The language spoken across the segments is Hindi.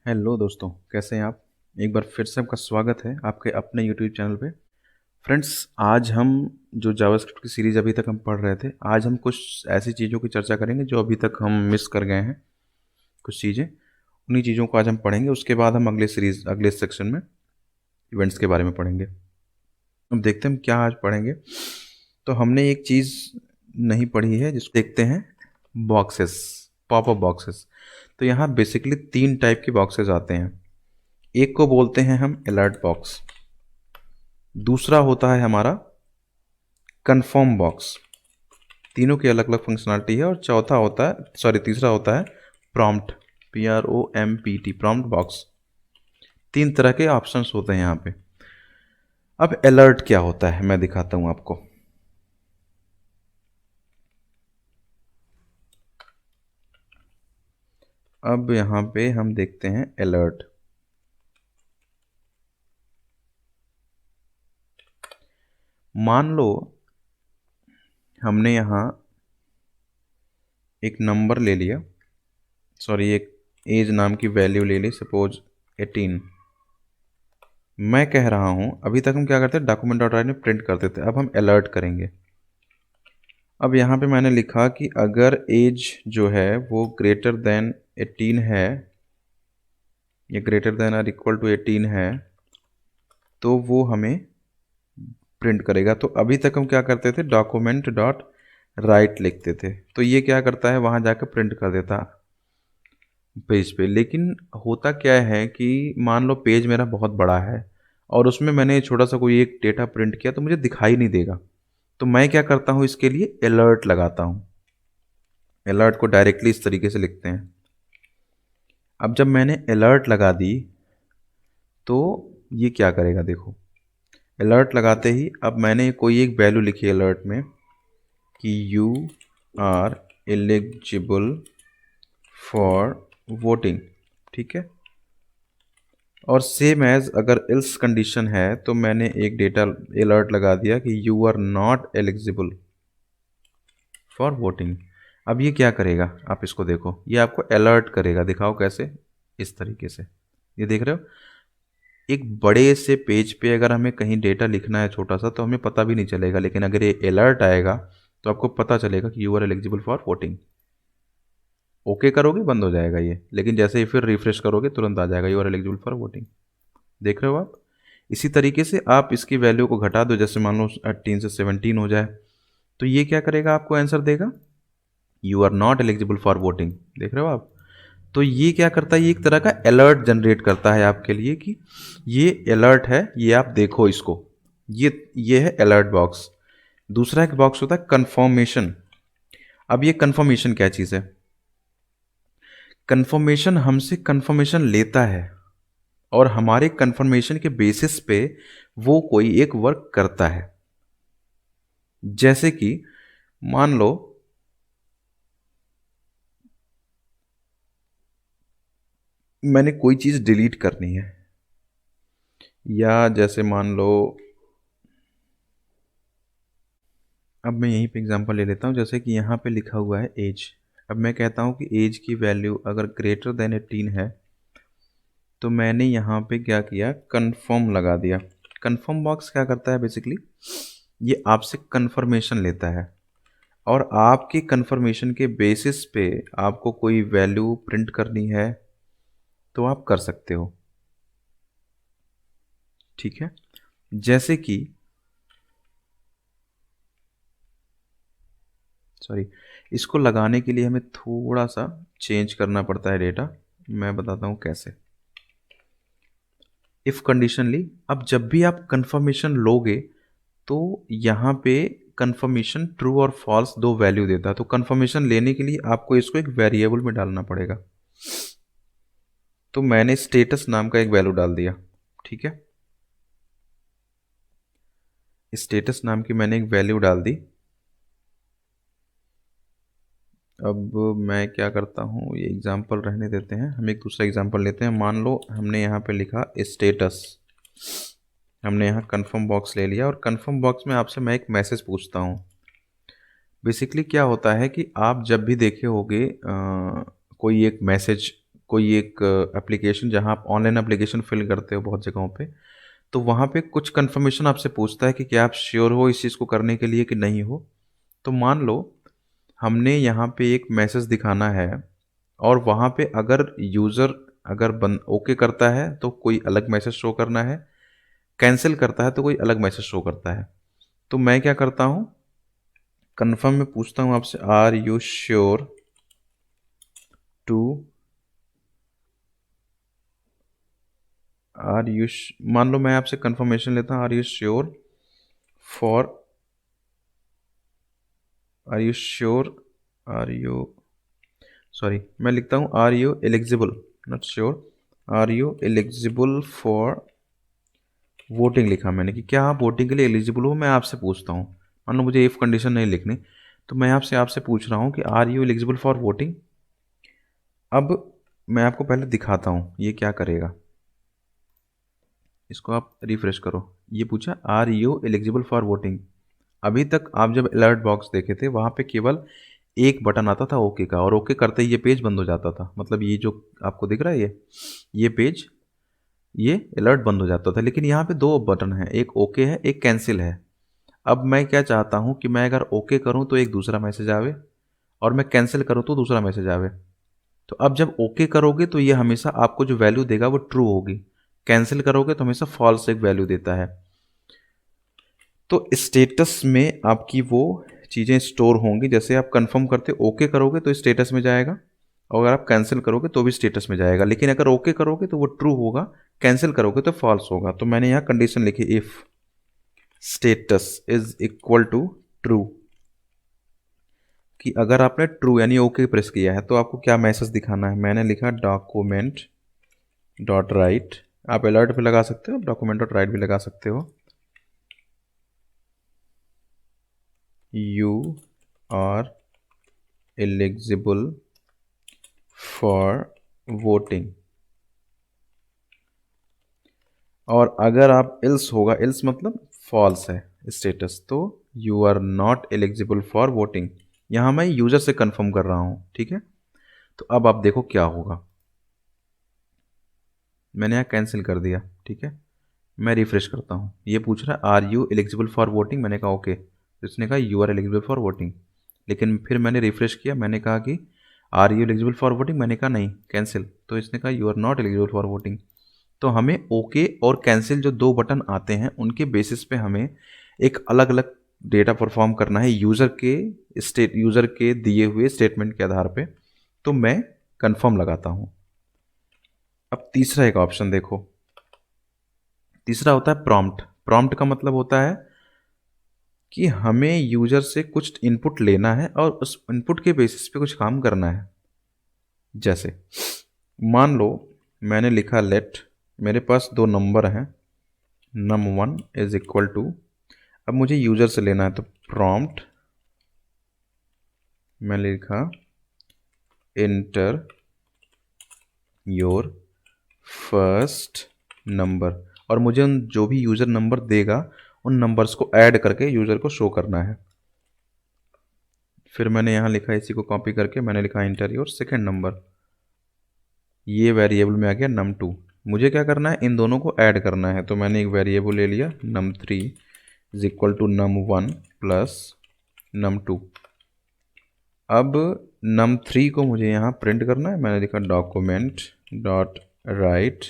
हेलो दोस्तों, कैसे हैं आप? एक बार फिर से आपका स्वागत है आपके अपने यूट्यूब चैनल पे। फ्रेंड्स, आज हम जो जावास्क्रिप्ट की सीरीज़ अभी तक हम पढ़ रहे थे, आज हम कुछ ऐसी चीज़ों की चर्चा करेंगे जो अभी तक हम मिस कर गए हैं। कुछ चीज़ें, उन्हीं चीज़ों को आज हम पढ़ेंगे। उसके बाद हम अगले सेक्शन में इवेंट्स के बारे में पढ़ेंगे। अब देखते हैं हम क्या आज पढ़ेंगे। तो हमने एक चीज़ नहीं पढ़ी है जिसको देखते हैं, बॉक्सेस, पॉपअप बॉक्सेस। तो यहाँ बेसिकली 3 टाइप के बॉक्सेस आते हैं। एक को बोलते हैं हम अलर्ट बॉक्स, दूसरा होता है हमारा कन्फर्म बॉक्स। तीनों की अलग अलग फंक्शनलिटी है। और तीसरा होता है प्रॉम्प्ट, PROMPT, प्रॉम्प्ट बॉक्स। 3 तरह के ऑप्शंस होते हैं यहाँ पे। अब अलर्ट क्या होता है मैं दिखाता हूँ आपको। अब यहाँ पे हम देखते हैं अलर्ट। मान लो हमने यहाँ एक नंबर ले लिया, एक एज नाम की वैल्यू ले ली, सपोज 18। मैं कह रहा हूँ, अभी तक हम क्या करते हैं, डॉक्यूमेंट डॉट राइट में प्रिंट करते थे, अब हम अलर्ट करेंगे। अब यहाँ पे मैंने लिखा कि अगर एज जो है वो ग्रेटर देन 18 है, या ग्रेटर देन और इक्वल टू 18 है, तो वो हमें प्रिंट करेगा। तो अभी तक हम क्या करते थे, डॉक्यूमेंट डॉट राइट लिखते थे, तो ये क्या करता है, वहाँ जाकर प्रिंट कर देता पेज पे। लेकिन होता क्या है कि मान लो पेज मेरा बहुत बड़ा है और उसमें मैंने छोटा सा कोई एक डेटा प्रिंट किया, तो मुझे दिखाई नहीं देगा। तो मैं क्या करता हूँ, इसके लिए अलर्ट लगाता हूँ। अलर्ट को डायरेक्टली इस तरीके से लिखते हैं। अब जब मैंने अलर्ट लगा दी तो ये क्या करेगा, देखो। अलर्ट लगाते ही अब मैंने कोई एक वैल्यू लिखी अलर्ट में कि you are eligible for voting, ठीक है। और सेम एज अगर इल्स कंडीशन है तो मैंने एक डेटा अलर्ट लगा दिया कि you are not eligible for voting. अब ये क्या करेगा, आप इसको देखो, ये आपको अलर्ट करेगा। दिखाओ कैसे, इस तरीके से। ये देख रहे हो, एक बड़े से पेज पे अगर हमें कहीं डेटा लिखना है छोटा सा, तो हमें पता भी नहीं चलेगा, लेकिन अगर ये अलर्ट आएगा तो आपको पता चलेगा कि you are eligible for voting. Okay करोगे बंद हो जाएगा ये, लेकिन जैसे ही फिर रिफ्रेश करोगे तुरंत आ जाएगा you are eligible for voting. देख रहे हो आप। इसी तरीके से आप इसकी वैल्यू को घटा दो, जैसे मान लो 18 से 17 हो जाए, तो ये क्या करेगा, आपको आंसर देगा you are not eligible for voting. देख रहे हो आप। तो ये क्या करता है, ये एक तरह का अलर्ट जनरेट करता है आपके लिए कि ये अलर्ट है, ये आप देखो इसको। ये है अलर्ट बॉक्स। दूसरा एक बॉक्स होता है कंफर्मेशन। अब ये कंफर्मेशन क्या चीज़ है, कंफर्मेशन हमसे कंफर्मेशन लेता है और हमारे कंफर्मेशन के बेसिस पे वो कोई एक वर्क करता है। जैसे कि मान लो मैंने कोई चीज़ डिलीट करनी है, या जैसे मान लो, अब मैं यहीं पे एग्जांपल ले लेता हूँ। जैसे कि यहाँ पे लिखा हुआ है एज। अब मैं कहता हूँ कि एज की वैल्यू अगर ग्रेटर देन 18 है, तो मैंने यहाँ पे क्या किया, कन्फर्म लगा दिया। कन्फर्म बॉक्स क्या करता है बेसिकली, ये आपसे कन्फर्मेशन लेता है और आपकी कन्फर्मेशन के बेसिस पे आपको कोई वैल्यू प्रिंट करनी है तो आप कर सकते हो, ठीक है। जैसे कि इसको लगाने के लिए हमें थोड़ा सा चेंज करना पड़ता है डेटा। मैं बताता हूँ कैसे। इफ़ कंडीशन ली, अब जब भी आप कंफर्मेशन लोगे तो यहाँ पे कंफर्मेशन ट्रू और फॉल्स दो वैल्यू देता है। तो कंफर्मेशन लेने के लिए आपको इसको एक वेरिएबल में डालना पड़ेगा। तो मैंने स्टेटस नाम का एक वैल्यू डाल दिया, ठीक है। स्टेटस नाम की मैंने एक वैल्यू डाल दी। अब मैं क्या करता हूँ, ये एग्जांपल रहने देते हैं, हम एक दूसरा एग्जांपल लेते हैं। मान लो हमने यहाँ पे लिखा स्टेटस, हमने यहाँ कन्फर्म बॉक्स ले लिया और कन्फर्म बॉक्स में आपसे मैं एक मैसेज पूछता हूँ। बेसिकली क्या होता है कि आप जब भी देखे होगे कोई एक मैसेज कोई एक एप्लीकेशन जहाँ आप ऑनलाइन एप्लीकेशन फिल करते हो बहुत जगहों पे, तो वहाँ पे कुछ कंफर्मेशन आपसे पूछता है कि क्या आप श्योर हो इस चीज़ को करने के लिए कि नहीं हो। तो मान लो हमने यहाँ पे एक मैसेज दिखाना है और वहाँ पे अगर यूज़र अगर बन ओके करता है तो कोई अलग मैसेज शो करना है, कैंसिल करता है तो कोई अलग मैसेज शो करता है। तो मैं क्या करता हूँ, कन्फर्म में पूछता हूँ आपसे, आर यू श्योर टू, मान लो मैं आपसे कंफर्मेशन लेता हूँ, are you sure for, are you sure, are you, sorry मैं लिखता हूँ are you eligible, not sure, are you eligible for voting लिखा मैंने कि क्या आप वोटिंग के लिए एलिजिबल हो। मैं आपसे पूछता हूँ, मान लो मुझे इफ कंडीशन नहीं लिखनी, तो मैं आपसे आपसे पूछ रहा हूँ कि are you eligible for voting. अब मैं आपको पहले दिखाता हूँ ये क्या करेगा। इसको आप रिफ्रेश करो, ये पूछा are you eligible for voting. अभी तक आप जब अलर्ट बॉक्स देखे थे वहाँ पे केवल एक बटन आता था ओके का, और ओके करते ही ये पेज बंद हो जाता था। मतलब ये जो आपको दिख रहा है ये पेज, ये अलर्ट बंद हो जाता था। लेकिन यहाँ पे दो बटन है, एक ओके है एक कैंसिल है। अब मैं क्या चाहता हूँ कि मैं अगर ओके करूँ तो एक दूसरा मैसेज आवे और मैं कैंसिल करूँ तो दूसरा मैसेज आवे। तो अब जब ओके करोगे तो ये हमेशा आपको जो वैल्यू देगा वो ट्रू होगी, कैंसिल करोगे तो हमेशा फॉल्स एक वैल्यू देता है। तो स्टेटस में आपकी वो चीज़ें स्टोर होंगी, जैसे आप कंफर्म करते ओके करोगे तो स्टेटस में जाएगा, और अगर आप कैंसिल करोगे तो भी स्टेटस में जाएगा। लेकिन अगर ओके करोगे तो वो ट्रू होगा, कैंसिल करोगे तो फॉल्स होगा। तो मैंने यहाँ कंडीशन लिखी, if status is equal to true, कि अगर आपने ट्रू यानी ओके प्रेस किया है तो आपको क्या मैसेज दिखाना है। मैंने लिखा डॉक्यूमेंट डॉट राइट, आप अलर्ट भी लगा सकते हो, डॉक्यूमेंट डॉट राइट भी लगा सकते हो, you are eligible for voting. और अगर आप इल्स होगा, इल्स मतलब फॉल्स है स्टेटस, तो you are not eligible for voting. यहाँ मैं यूजर से कंफर्म कर रहा हूँ, ठीक है। तो अब आप देखो क्या होगा, मैंने यहाँ कैंसिल कर दिया, ठीक है। मैं रिफ्रेश करता हूँ, ये पूछ रहा है are you eligible for voting, मैंने कहा ओके, तो इसने कहा you are eligible for voting. लेकिन फिर मैंने रिफ्रेश किया, मैंने कहा कि are you eligible for voting, मैंने कहा नहीं कैंसिल, तो इसने कहा you are not eligible for voting. तो हमें ओके और कैंसिल जो दो बटन आते हैं उनके बेसिस पे हमें एक अलग अलग डेटा परफॉर्म करना है यूज़र के दिए हुए स्टेटमेंट के आधार पे। तो मैं कंफर्म लगाता हूँ। अब तीसरा एक ऑप्शन देखो, तीसरा होता है प्रॉम्प्ट। प्रॉम्प्ट का मतलब होता है कि हमें यूजर से कुछ इनपुट लेना है और उस इनपुट के बेसिस पे कुछ काम करना है। जैसे मान लो मैंने लिखा लेट, मेरे पास दो नंबर हैं, num1 इज इक्वल टू, अब मुझे यूजर से लेना है तो प्रॉम्प्ट मैंने लिखा इंटर योर फर्स्ट नंबर, और मुझे उन जो भी यूज़र नंबर देगा उन नंबर्स को ऐड करके यूज़र को शो करना है। फिर मैंने यहाँ लिखा, इसी को कॉपी करके मैंने लिखा इंटर योर सेकेंड नंबर, ये वेरिएबल में आ गया num2। मुझे क्या करना है, इन दोनों को ऐड करना है। तो मैंने एक वेरिएबल ले लिया num3 is equal to num1 plus num2। अब num3 को मुझे यहाँ प्रिंट करना है, मैंने लिखा डॉक्यूमेंट डॉट राइट,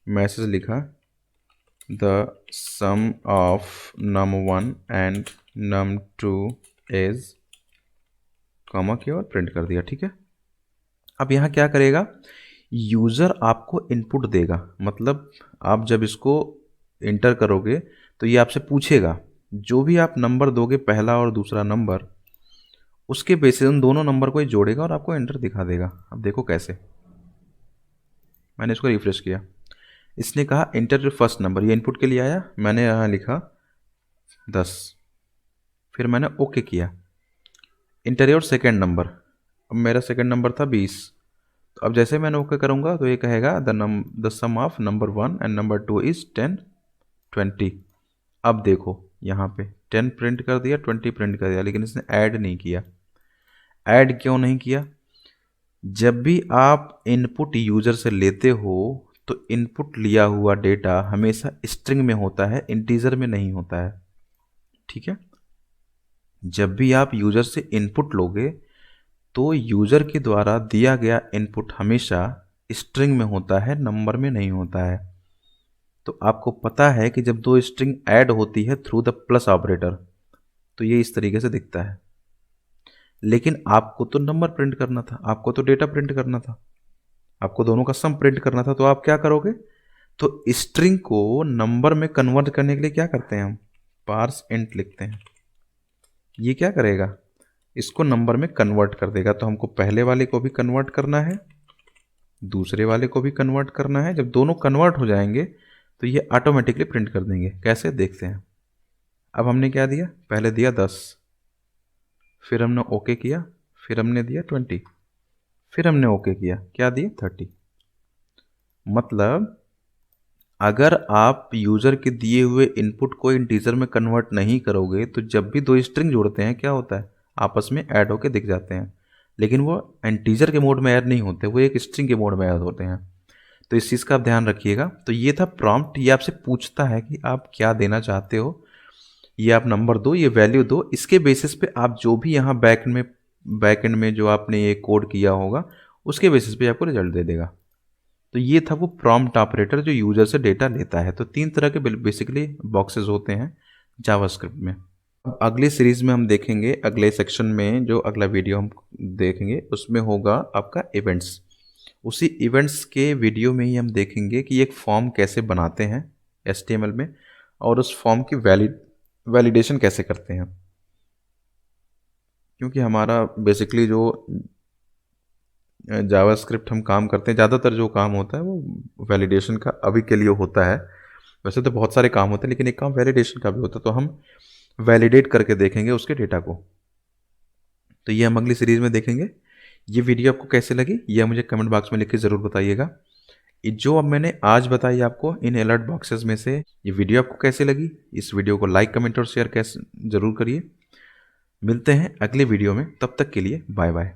मैसेज लिखा the sum of num1 and num2 is, comma किया और प्रिंट कर दिया, ठीक है। अब यहाँ क्या करेगा, यूज़र आपको इनपुट देगा, मतलब आप जब इसको इंटर करोगे तो ये आपसे पूछेगा, जो भी आप नंबर दोगे पहला और दूसरा नंबर, उसके बेसिस उन दोनों नंबर को ये जोड़ेगा और आपको एंटर दिखा देगा। अब देखो कैसे, मैंने इसको रिफ्रेश किया, इसने कहा एंटर योर फर्स्ट नंबर, ये इनपुट के लिए आया, मैंने यहाँ लिखा 10, फिर मैंने ओके किया, एंटर योर सेकेंड नंबर, अब मेरा सेकेंड नंबर था 20। तो अब जैसे मैंने ओके करूँगा तो ये कहेगा the sum of number 1 and number 2 is 10 20। अब देखो यहाँ पे 10 प्रिंट कर दिया, 20 प्रिंट कर दिया, लेकिन इसने ऐड नहीं किया। ऐड क्यों नहीं किया, जब भी आप इनपुट यूजर से लेते हो तो इनपुट लिया हुआ डेटा हमेशा स्ट्रिंग में होता है, इंटीजर में नहीं होता है। ठीक है, जब भी आप यूजर से इनपुट लोगे तो यूजर के द्वारा दिया गया इनपुट हमेशा स्ट्रिंग में होता है, नंबर में नहीं होता है। तो आपको पता है कि जब दो स्ट्रिंग ऐड होती है थ्रू द प्लस ऑपरेटर तो ये इस तरीके से दिखता है। लेकिन आपको तो नंबर प्रिंट करना था, आपको तो डेटा प्रिंट करना था, आपको दोनों का सम प्रिंट करना था। तो आप क्या करोगे, तो स्ट्रिंग को नंबर में कन्वर्ट करने के लिए क्या करते हैं हम, पार्स इंट लिखते हैं। ये क्या करेगा, इसको नंबर में कन्वर्ट कर देगा। तो हमको पहले वाले को भी कन्वर्ट करना है, दूसरे वाले को भी कन्वर्ट करना है। जब दोनों कन्वर्ट हो जाएंगे तो ये ऑटोमेटिकली प्रिंट कर देंगे। कैसे, देखते हैं। अब हमने क्या दिया, पहले दिया 10, फिर हमने ओके किया, फिर हमने दिया 20, फिर हमने ओके किया, क्या दिया 30। मतलब अगर आप यूजर के दिए हुए इनपुट को इंटीजर में कन्वर्ट नहीं करोगे तो जब भी दो स्ट्रिंग जोड़ते हैं क्या होता है, आपस में ऐड होके दिख जाते हैं। लेकिन वो इंटीजर के मोड में ऐड नहीं होते, वो एक स्ट्रिंग के मोड में ऐड होते हैं। तो इस चीज़ का आप ध्यान रखिएगा। तो ये था प्रॉम्प्ट, ये आपसे पूछता है कि आप क्या देना चाहते हो, ये आप नंबर दो, ये वैल्यू दो। इसके बेसिस पे आप जो भी यहाँ बैक एंड में जो आपने ये कोड किया होगा उसके बेसिस पे आपको रिजल्ट दे देगा। तो ये था वो प्रॉम्प्ट ऑपरेटर जो यूजर से डेटा लेता है। तो 3 तरह के बेसिकली बॉक्सेस होते हैं जावास्क्रिप्ट में। अब अगली सीरीज में हम देखेंगे, अगले सेक्शन में जो अगला वीडियो हम देखेंगे उसमें होगा आपका इवेंट्स। उसी इवेंट्स के वीडियो में ही हम देखेंगे कि एक फॉर्म कैसे बनाते हैं HTML में और उस फॉर्म की वैलिडेशन कैसे करते हैं। क्योंकि हमारा बेसिकली जो जावास्क्रिप्ट हम काम करते हैं, ज़्यादातर जो काम होता है वो वैलिडेशन का अभी के लिए होता है। वैसे तो बहुत सारे काम होते हैं लेकिन एक काम वैलिडेशन का भी होता है। तो हम वैलिडेट करके देखेंगे उसके डेटा को। तो ये हम अगली सीरीज में देखेंगे। ये वीडियो आपको कैसे लगी ये मुझे कमेंट बॉक्स में लिख के ज़रूर बताइएगा। ये जो अब मैंने आज बताई आपको इन अलर्ट बॉक्सेस में से, ये वीडियो आपको कैसे लगी, इस वीडियो को लाइक कमेंट और शेयर कैसे ज़रूर करिए। मिलते हैं अगले वीडियो में, तब तक के लिए बाय बाय।